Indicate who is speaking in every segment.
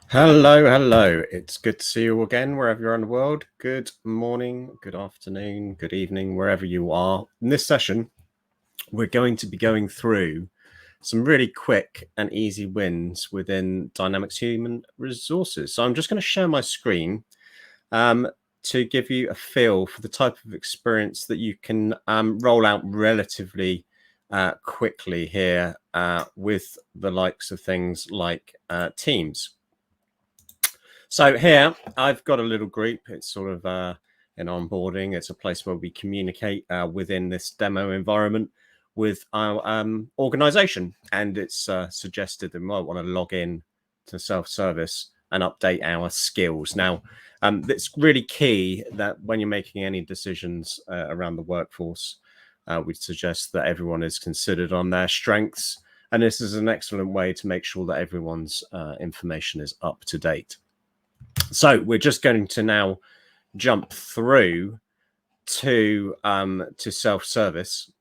Speaker 1: Hello. It's good to see you again, wherever you're in the world. Good morning, good afternoon, good evening, wherever you are. In this session, we're going to be going through some really quick and easy wins within Dynamics Human Resources. So I'm just going to share my screen to give you a feel for the type of experience that you can roll out relatively quickly here with the likes of things like Teams. So here I've got a little group. It's sort of an onboarding. It's a place where we communicate within this demo environment with our organization. And it's suggested that we might want to log in to self-service and update our skills. Now, it's really key that when you're making any decisions around the workforce, we suggest that everyone is considered on their strengths. And this is an excellent way to make sure that everyone's information is up to date. So we're just going to now jump through to self-service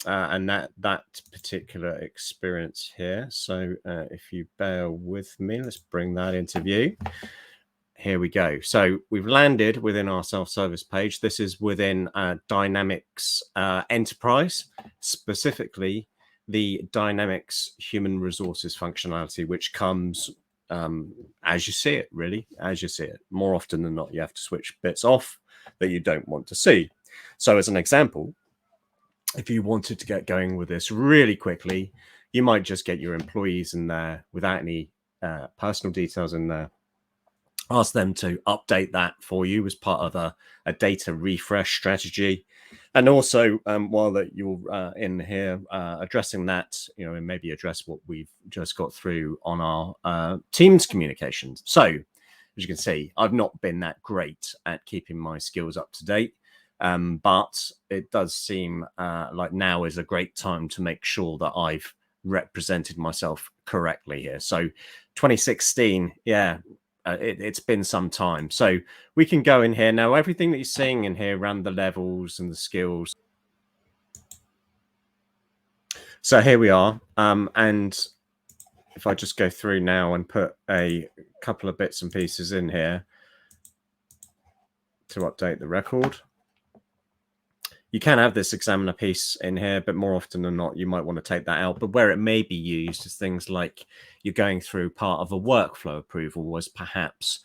Speaker 1: and that particular experience here. So if you bear with me, let's bring that into view. Here we go. So we've landed within our self-service page. This is within Dynamics Enterprise, specifically the Dynamics Human Resources functionality, which comes as you see it, really, as you see it. More often than not, you have to switch bits off that you don't want to see. So as an example, if you wanted to get going with this really quickly, you might just get your employees in there without any personal details in there. Ask them to update that for you as part of a data refresh strategy. And also, while that you're in here addressing that, and maybe address what we've just got through on our Teams communications. So, as you can see, I've not been that great at keeping my skills up to date, but it does seem like now is a great time to make sure that I've represented myself correctly here. So, 2016, yeah. It's been some time, so we can go in here now. Everything that you're seeing in here around the levels and the skills. So here we are, and if I just go through now and put a couple of bits and pieces in here to update the record. You can have this examiner piece in here, but more often than not, you might want to take that out. But where it may be used is things like you're going through part of a workflow approval, was perhaps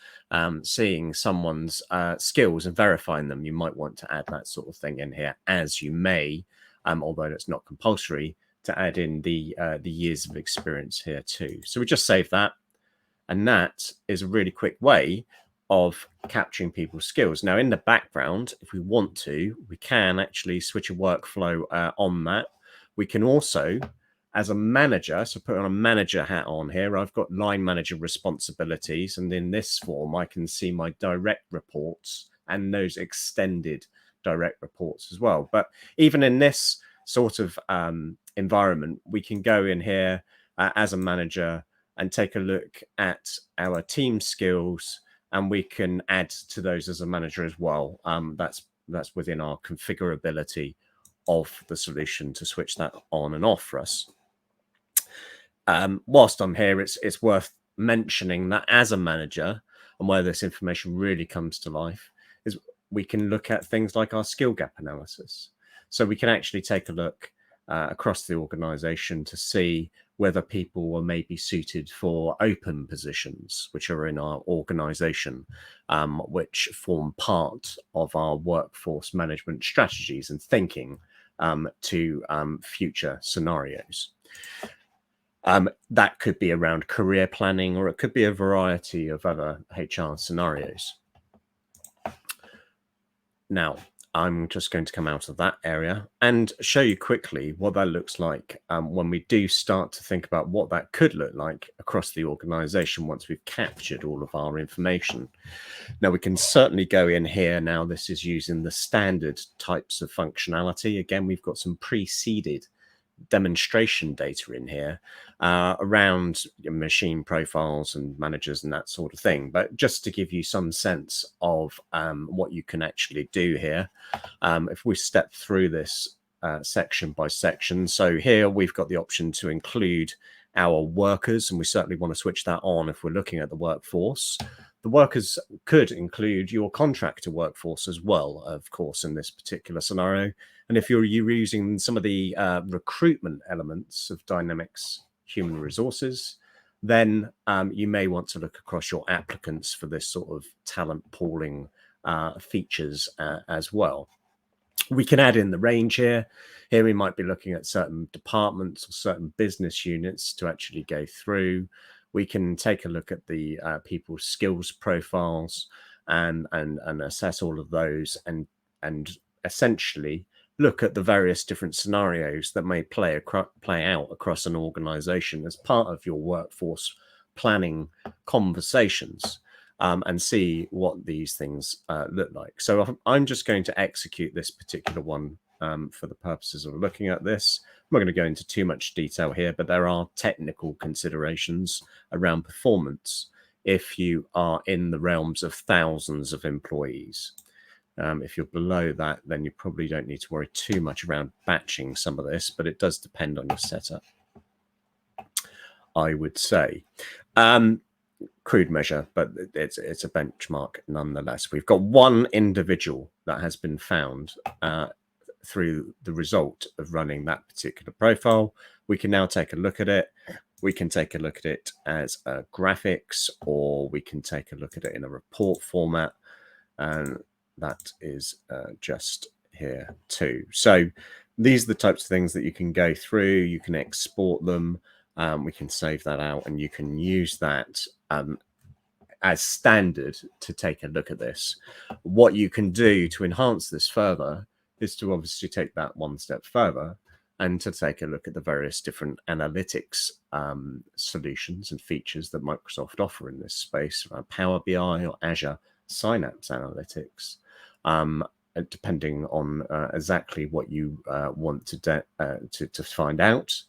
Speaker 1: seeing someone's skills and verifying them. You might want to add that sort of thing in here, as you may, although it's not compulsory, to add in the years of experience here too. So we just save that. And that is a really quick way of capturing people's skills. Now, in the background, if we want to, we can actually switch a workflow on that. We can also, as a manager, so put on a manager hat on here, I've got line manager responsibilities. And in this form, I can see my direct reports and those extended direct reports as well. But even in this sort of environment, we can go in here as a manager and take a look at our team skills, and we can add to those as a manager as well. That's within our configurability of the solution to switch that on and off for us. Whilst I'm here, it's worth mentioning that as a manager, and where this information really comes to life, is we can look at things like our skill gap analysis. So we can actually take a look across the organization to see whether people were maybe suited for open positions, which are in our organization, which form part of our workforce management strategies and thinking to future scenarios. That could be around career planning, or it could be a variety of other HR scenarios. Now, I'm just going to come out of that area and show you quickly what that looks like when we do start to think about what that could look like across the organization once we've captured all of our information. Now, we can certainly go in here. Now, this is using the standard types of functionality. Again, we've got some pre-seeded demonstration data in here around machine profiles and managers and that sort of thing, but just to give you some sense of what you can actually do here. If we step through this section by section, so here we've got the option to include our workers, and we certainly want to switch that on if we're looking at the workforce. The workers could include your contractor workforce as well, of course, in this particular scenario. And if you're using some of the recruitment elements of Dynamics Human Resources, then you may want to look across your applicants for this sort of talent pooling features as well. We can add in the range here. Here we might be looking at certain departments or certain business units to actually go through. We can take a look at the people's skills profiles and assess all of those and essentially look at the various different scenarios that may play out across an organization as part of your workforce planning conversations. And see what these things look like. So I'm just going to execute this particular one for the purposes of looking at this. I'm not going to go into too much detail here, but there are technical considerations around performance if you are in the realms of thousands of employees. If you're below that, then you probably don't need to worry too much around batching some of this, but it does depend on your setup, I would say. Crude measure, but it's a benchmark nonetheless. We've got one individual that has been found through the result of running that particular profile. We can now take a look at it. We can take a look at it as graphics, or we can take a look at it in a report format, and that is just here too. So these are the types of things that you can go through. You can export them. We can save that out, and you can use that as standard to take a look at this. What you can do to enhance this further is to obviously take that one step further and to take a look at the various different analytics solutions and features that Microsoft offer in this space, Power BI or Azure Synapse Analytics, depending on exactly what you want to find out.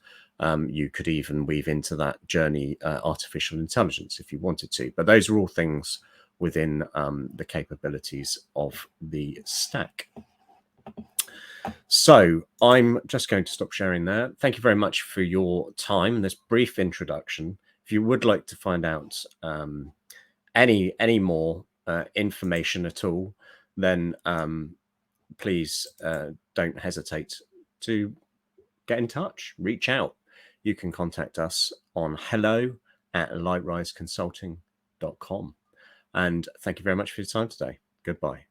Speaker 1: You could even weave into that journey artificial intelligence if you wanted to, but those are all things within the capabilities of the stack. So I'm just going to stop sharing there. Thank you very much for your time in this brief introduction. If you would like to find out any more information at all, then please don't hesitate to get in touch, reach out. You can contact us on hello@lightriseconsulting.com. And thank you very much for your time today. Goodbye.